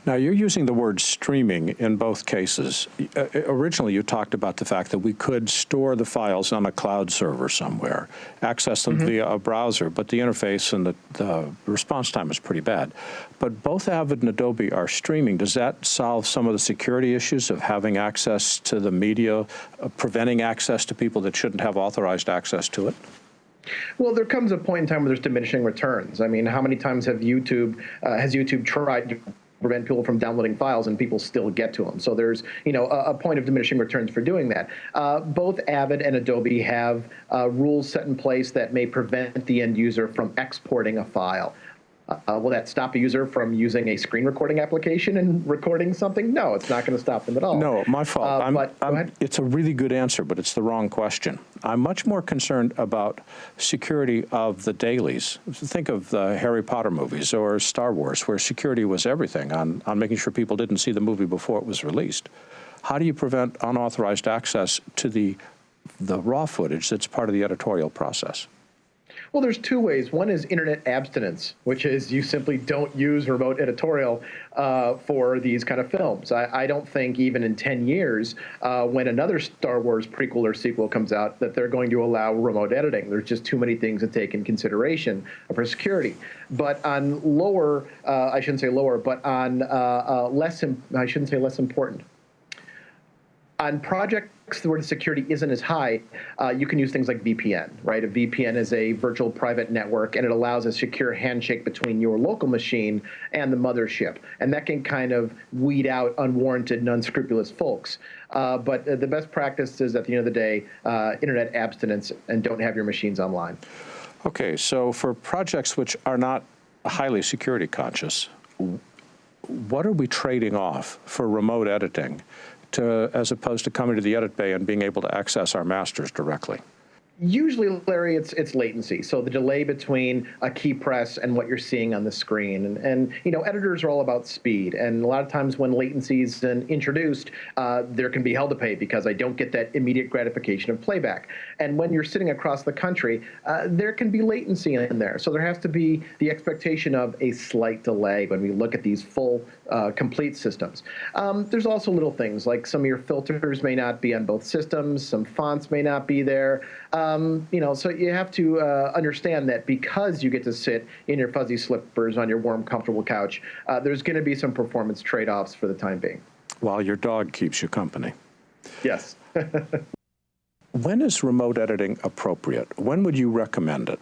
Now, you're using the word streaming in both cases. Originally, you talked about the fact that we could store the files on a cloud server somewhere, access them via a browser, but the interface and the response time is pretty bad. But both Avid and Adobe are streaming. Does that solve some of the security issues of having access to the media, preventing access to people that shouldn't have authorized access to it? Well, there comes a point in time where there's diminishing returns. I mean, how many times has YouTube tried to prevent people from downloading files and people still get to them? So there's, a point of diminishing returns for doing that. Both Avid and Adobe have rules set in place that may prevent the end user from exporting a file. Will that stop a user from using a screen recording application and recording something? No, it's not going to stop them at all. No, my fault. But go ahead. It's a really good answer, but it's the wrong question. I'm much more concerned about security of the dailies. Think of the Harry Potter movies or Star Wars, where security was everything on making sure people didn't see the movie before it was released. How do you prevent unauthorized access to the raw footage that's part of the editorial process? Well, there's two ways. One is internet abstinence, which is you simply don't use remote editorial for these kind of films. I don't think even in 10 years, when another Star Wars prequel or sequel comes out, that they're going to allow remote editing. There's just too many things to take in consideration for security. But on lower, I shouldn't say lower, but on I shouldn't say less important. On projects where the security isn't as high, you can use things like VPN, right? A VPN is a virtual private network, and it allows a secure handshake between your local machine and the mothership. And that can kind of weed out unwarranted and unscrupulous folks. But the best practice is, at the end of the day, internet abstinence, and don't have your machines online. Okay, so for projects which are not highly security conscious, what are we trading off for remote editing as opposed to coming to the edit bay and being able to access our masters directly? Usually, Larry, it's latency. So the delay between a key press and what you're seeing on the screen. And editors are all about speed. And a lot of times when latency is introduced, there can be hell to pay because I don't get that immediate gratification of playback. And when you're sitting across the country, there can be latency in there. So there has to be the expectation of a slight delay when we look at these full, complete systems. There's also little things like some of your filters may not be on both systems. Some fonts may not be there. So you have to understand that because you get to sit in your fuzzy slippers on your warm, comfortable couch, there's going to be some performance trade-offs for the time being. While your dog keeps you company. Yes. When is remote editing appropriate? When would you recommend it?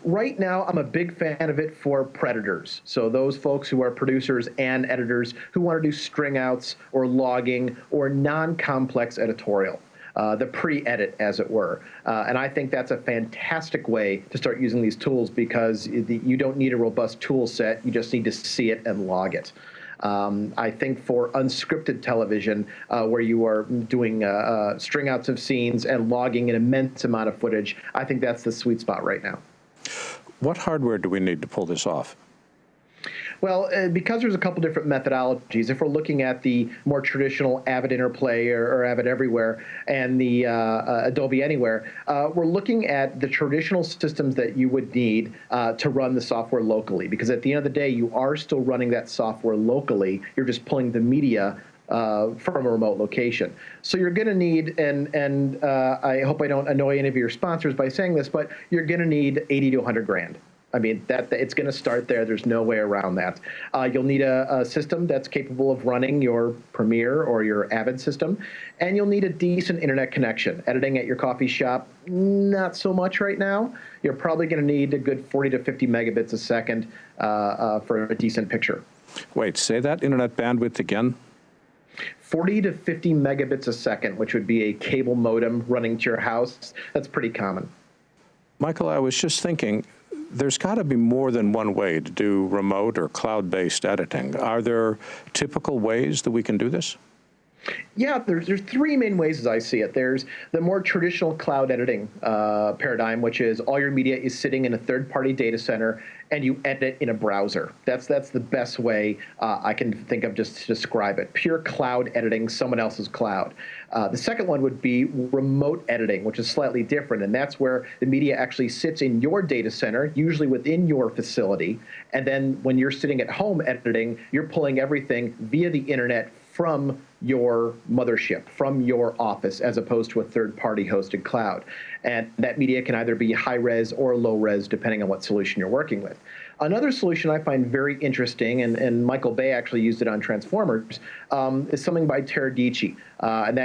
Right now, I'm a big fan of it for predators. So those folks who are producers and editors who want to do string outs or logging or non-complex editorial. The pre-edit, as it were. And I think that's a fantastic way to start using these tools because you don't need a robust tool set. You just need to see it and log it. I think for unscripted television, where you are doing string outs of scenes and logging an immense amount of footage, I think that's the sweet spot right now. What hardware do we need to pull this off? Well, because there's a couple different methodologies, if we're looking at the more traditional Avid Interplay or Avid Everywhere and the Adobe Anywhere, we're looking at the traditional systems that you would need to run the software locally. Because at the end of the day, you are still running that software locally. You're just pulling the media from a remote location. So you're going to need, and I hope I don't annoy any of your sponsors by saying this, but you're going to need 80 to 100 grand. I mean, it's going to start there. There's no way around that. You'll need a system that's capable of running your Premiere or your Avid system, and you'll need a decent internet connection. Editing at your coffee shop, not so much right now. You're probably going to need a good 40 to 50 megabits a second for a decent picture. Wait, say that internet bandwidth again? 40 to 50 megabits a second, which would be a cable modem running to your house. That's pretty common. Michael, I was just thinking, there's got to be more than one way to do remote or cloud-based editing. Are there typical ways that we can do this? Yeah, there's three main ways as I see it. There's the more traditional cloud editing paradigm, which is all your media is sitting in a third-party data center, and you edit in a browser. That's the best way I can think of just to describe it. Pure cloud editing, someone else's cloud. The second one would be remote editing, which is slightly different, and that's where the media actually sits in your data center, usually within your facility, and then when you're sitting at home editing, you're pulling everything via the internet from your mothership, from your office, as opposed to a third-party hosted cloud. And that media can either be high-res or low-res, depending on what solution you're working with. Another solution I find very interesting, and Michael Bay actually used it on Transformers, is something by Teradici, and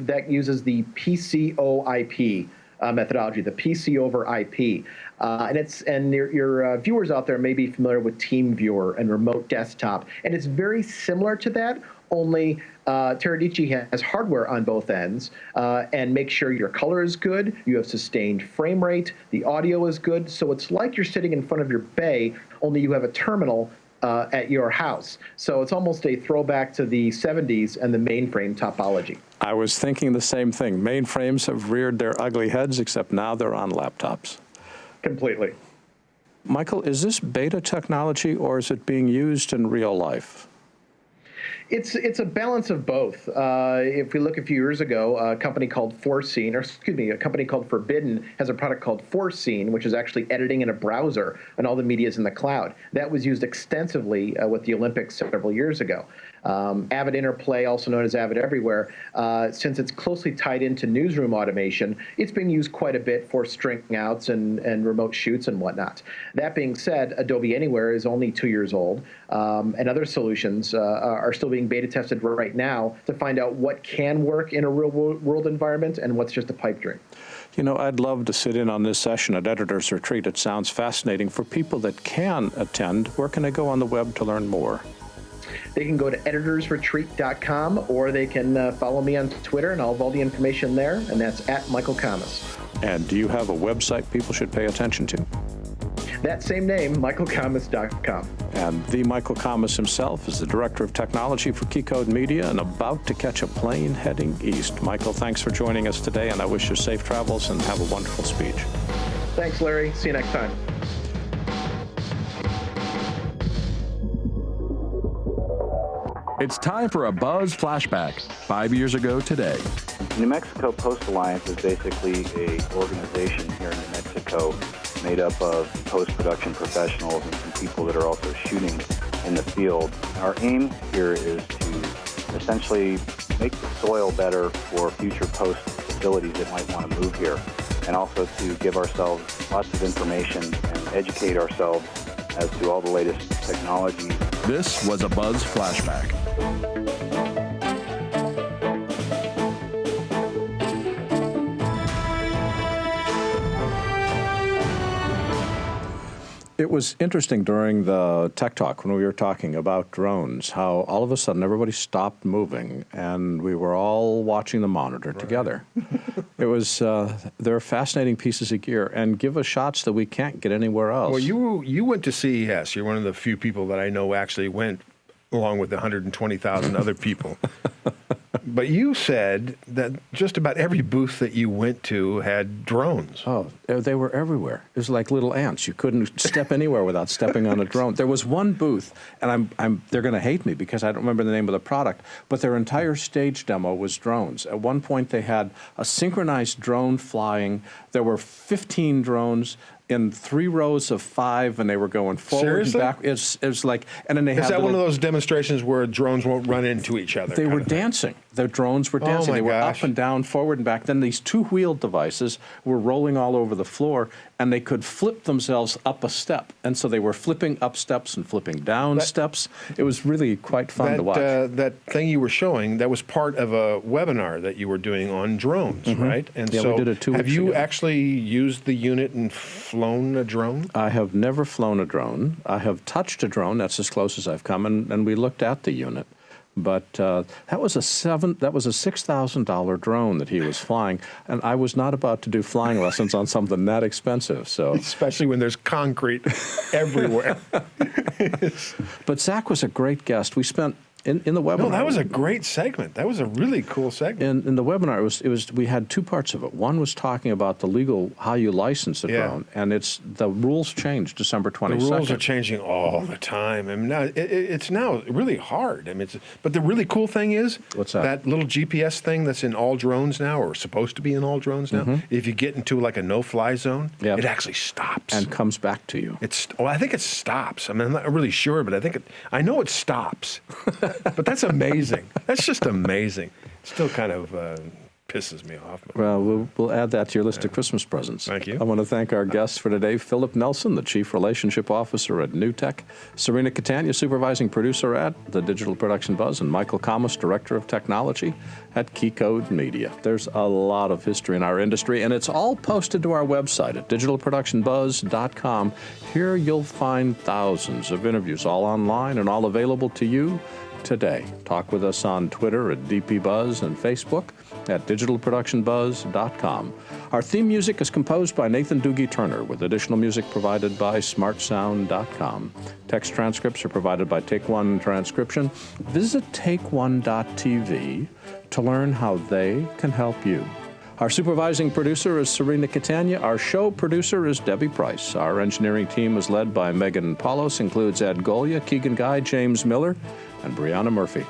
that uses the PCOIP methodology, the PC over IP. And your viewers out there may be familiar with TeamViewer and Remote Desktop, and it's very similar to that, only Teradici has hardware on both ends and make sure your color is good, you have sustained frame rate, the audio is good, so it's like you're sitting in front of your bay, only you have a terminal at your house. So it's almost a throwback to the 70s and the mainframe topology. I was thinking the same thing. Mainframes have reared their ugly heads, except now they're on laptops. Completely. Michael, is this beta technology or is it being used in real life? It's a balance of both. If we look a few years ago, a company called a company called Forbidden has a product called Foreseen, which is actually editing in a browser, and all the media is in the cloud. That was used extensively with the Olympics several years ago. Avid Interplay, also known as Avid Everywhere, since it's closely tied into newsroom automation, it's being used quite a bit for string outs and remote shoots and whatnot. That being said, Adobe Anywhere is only 2 years old, and other solutions are still being beta tested right now to find out what can work in a real world environment and what's just a pipe dream. You know, I'd love to sit in on this session at Editor's Retreat. It sounds fascinating. For people that can attend, where can they go on the web to learn more? They can go to editorsretreat.com, or they can follow me on Twitter, and I'll have all the information there, and that's at Michael Kamas. And do you have a website people should pay attention to? That same name, michaelkamas.com. And the Michael Kamas himself is the Director of Technology for Keycode Media and about to catch a plane heading east. Michael, thanks for joining us today, and I wish you safe travels and have a wonderful speech. Thanks, Larry. See you next time. It's time for a BuZZ flashback. 5 years ago today. New Mexico Post Alliance is basically an organization here in New Mexico made up of post-production professionals and some people that are also shooting in the field. Our aim here is to essentially make the soil better for future post facilities that might want to move here, and also to give ourselves lots of information and educate ourselves as to all the latest technologies. This was a BuZZ flashback. It was interesting during the Tech Talk when we were talking about drones, how all of a sudden everybody stopped moving and we were all watching the monitor together. It was, they're fascinating pieces of gear and give us shots that we can't get anywhere else. Well, you went to CES. You're one of the few people that I know actually went along with 120,000 other people. But you said that just about every booth that you went to had drones. Oh, they were everywhere. It was like little ants. You couldn't step anywhere without stepping on a drone. There was one booth, and they're going to hate me because I don't remember the name of the product, but their entire stage demo was drones. At one point, they had a synchronized drone flying. There were 15 drones in 3 rows of 5, and they were going forward Seriously? and back. It was like, and then they had. Is that one of those demonstrations where drones won't run into each other? They were dancing. The drones were dancing. my They were gosh. up and down, forward and back. Then these 2-wheeled devices were rolling all over the floor, and they could flip themselves up a step. And so they were flipping up steps and flipping down steps. It was really quite fun to watch. That thing you were showing, that was part of a webinar that you were doing on drones, right? And Yeah, so we did it 2 weeks have you ago. actually used the unit and flown a drone? I have never flown a drone. I have touched a drone. That's as close as I've come, and we looked at the unit. But that was a $6,000 drone that he was flying, and I was not about to do flying lessons on something that expensive. So, Especially when there's concrete everywhere. but Zach was a great guest. We spent In the webinar. No, that was a great segment. That was a really cool segment. In the webinar, it was we had two parts of it. One was talking about the legal, how you license a drone, and the rules changed December 22nd. The rules are changing all the time. I mean, now, it's now really hard. I mean, but the really cool thing is, what's that? That little GPS thing that's in all drones now, or supposed to be in all drones now. If you get into like a no-fly zone, it actually stops and comes back to you. I think it stops. I mean, I'm not really sure, but I know it stops. But that's amazing. That's just amazing. It still kind of pisses me off. Well, we'll add that to your list of Christmas presents. Thank you. I want to thank our guests for today, Philip Nelson, the Chief Relationship Officer at NewTek, Serena Catania, Supervising Producer at the Digital Production Buzz, and Michael Kamas, Director of Technology at Keycode Media. There's a lot of history in our industry, and it's all posted to our website at digitalproductionbuzz.com. Here you'll find thousands of interviews, all online and all available to you today. Talk with us on Twitter at DPBuzz and Facebook at digitalproductionbuzz.com. Our theme music is composed by Nathan Doogie Turner, with additional music provided by smartsound.com. Text transcripts are provided by Take One Transcription. Visit takeone.tv to learn how they can help you. Our supervising producer is Serena Catania. Our show producer is Debbie Price. Our engineering team is led by Megan Paulos, includes Ed Golia, Keegan Guy, James Miller, and Brianna Murphy.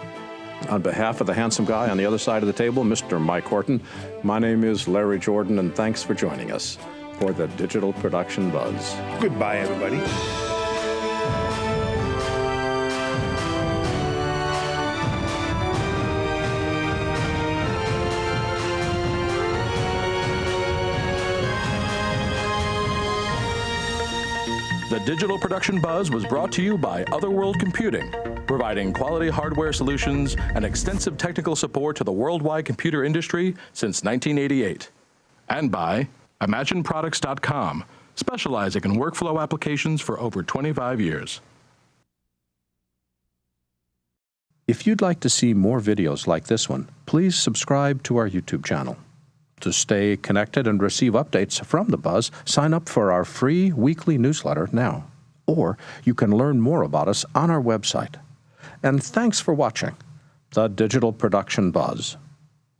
On behalf of the handsome guy on the other side of the table, Mr. Mike Horton, my name is Larry Jordan, and thanks for joining us for the Digital Production Buzz. Goodbye, everybody. The Digital Production Buzz was brought to you by Otherworld Computing, providing quality hardware solutions and extensive technical support to the worldwide computer industry since 1988. And by ImagineProducts.com, specializing in workflow applications for over 25 years. If you'd like to see more videos like this one, please subscribe to our YouTube channel. To stay connected and receive updates from the Buzz, sign up for our free weekly newsletter now. Or you can learn more about us on our website. And thanks for watching the Digital Production Buzz.